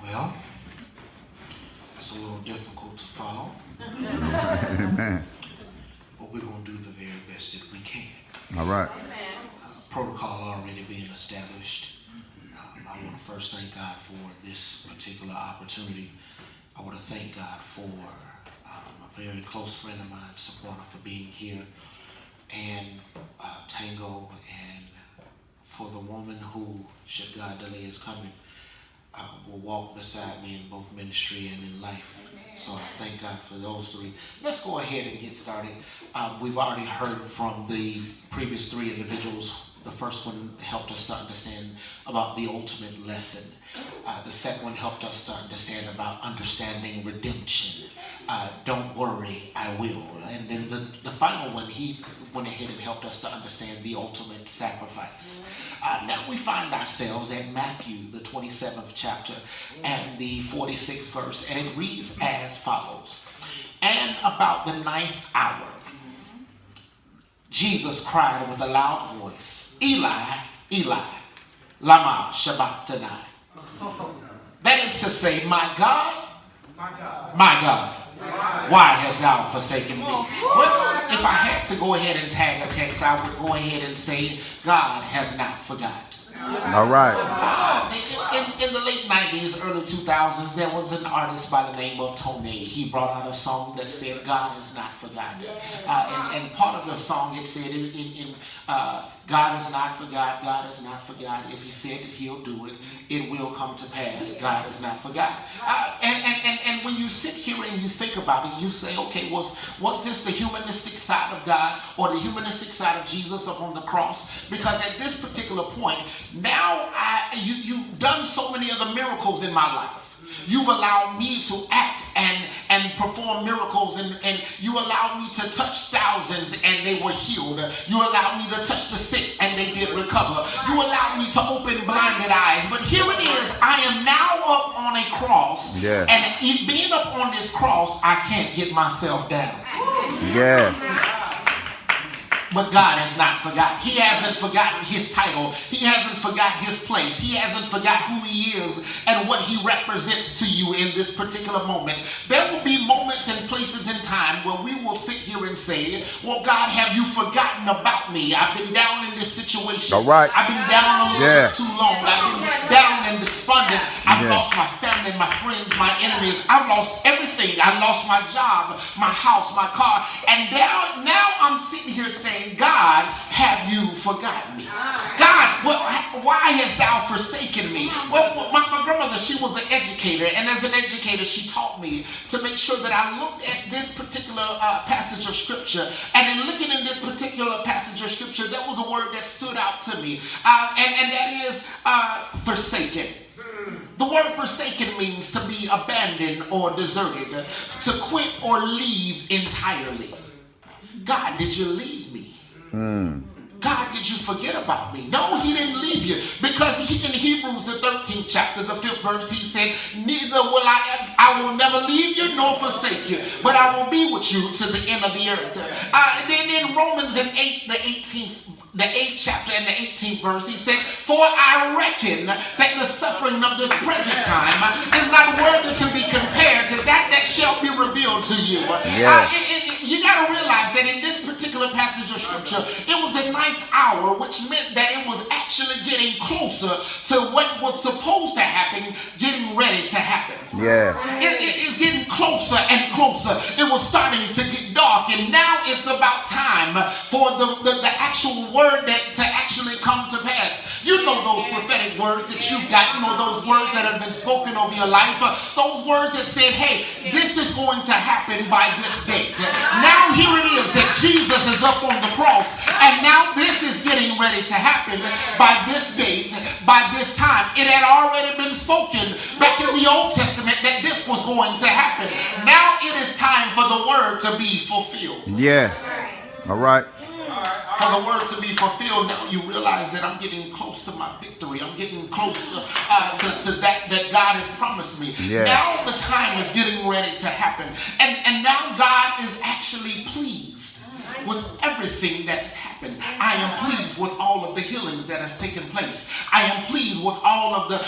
Well, it's a little difficult to follow, Amen. but we're going to do the very best that we can. All right. Protocol already being established. I want to first thank God for this particular opportunity. I want to thank God for a very close friend of mine, supporter, for being here, and Tango, and for the woman who, should God delay his coming, will walk beside me in both ministry and in life. So I thank God for those three. Let's go ahead and get started. We've already heard from the previous three individuals. The first one helped us to understand about the ultimate lesson. The second one helped us to understand about understanding redemption. Don't worry, I will. And then the final one, he went ahead and helped us to understand the ultimate sacrifice. Now we find ourselves at Matthew, the 27th chapter, and the 46th verse, and it reads as follows. And about the 9th hour, Jesus cried with a loud voice, Eli, Eli, lama sabachthani. That is to say, my God, why hast thou forsaken me? Well, if I had to go ahead and tag a text, I would go ahead and say, God has not forgotten. All right. In the late 90s, early 2000s, there was an artist by the name of Tony. He brought out a song that said, God has not forgotten. And part of the song, it said, God has not forgot, God has not forgot. If he said that he'll do it, it will come to pass. God has not forgot. And when you sit here and you think about it, you say, okay, was this the humanistic side of God or the humanistic side of Jesus up on the cross? Because at this particular point, now you've done so many of the miracles in my life. You've allowed me to act and perform miracles, and you allowed me to touch thousands and they were healed. You allowed me to touch the sick and they did recover. You allowed me to open blinded eyes. But here it is, I am now up on a cross. Yes. And being up on this cross, I can't get myself down. Yes. But God has not forgotten. He hasn't forgotten his title. He hasn't forgotten his place. He hasn't forgotten who he is and what he represents to you in this particular moment. There will be moments and places in time where we will sit here and say, well, God, have you forgotten about me? I've been down in this situation. All right. I've been down a little bit too long. I've been down and despondent. I've lost my family, my friends, my enemies. I've lost everything. I lost my job, my house, my car. And now I'm sitting here saying, God, have you forgotten me? God, why hast thou forsaken me? Well, my grandmother, she was an educator, and as an educator, she taught me to make sure that I looked at this particular passage of scripture, and in looking in this particular passage of scripture, there was a word that stood out to me, and that is forsaken. The word forsaken means to be abandoned or deserted, to quit or leave entirely. God, did you leave me? God, did you forget about me? No, he didn't leave you. Because in Hebrews, the 13th chapter, the 5th verse, he said, neither will I will never leave you nor forsake you, but I will be with you to the end of the earth. Then in Romans the 8th chapter and the 18th verse, he said, for I reckon that the suffering of this present time is not worthy to be compared to that shall be revealed to you. Yes. You got to realize that in this particular passage of scripture, it was the 9th hour, which meant that it was actually getting closer to what was supposed to happen, getting ready to happen. Yeah. It's getting closer and closer. It was starting to get dark, and now it's about time for the actual word to actually come to pass. You know those prophetic words that you've gotten, or those words that have been spoken over your life, those words that said, hey, this is going to happen by this date. Now here it is that Jesus is up on the cross, and now this is getting ready to happen by this date, by this time. It had already been spoken back in the Old Testament that this was going to happen. Now it is time for the word to be fulfilled. Yeah. All right. For the word to be fulfilled, now you realize that I'm getting close to my victory. I'm getting close to that God has promised me. Yeah. Now the time is getting ready to happen. And now God is actually pleased with everything that is happening. happened. I am pleased with all of the healings that has taken place. I am pleased with all of the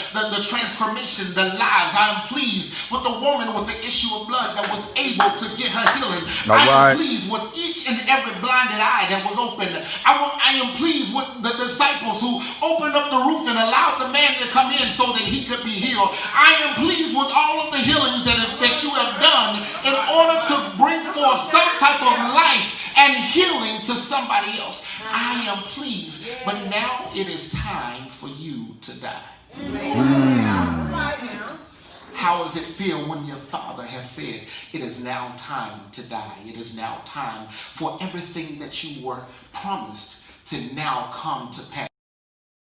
transformation, the lives. I am pleased with the woman with the issue of blood that was able to get her healing. I am pleased with each and every blinded eye that was opened. I am pleased with the disciples who opened up the roof and allowed the man to come in so that he could be healed. I am pleased with all of the healings that you have done in order to bring forth some type of life and healing to somebody else. I am pleased, but now it is time for you to die. How does it feel when your Father has said, it is now time to die? It is now time for everything that you were promised to now come to pass.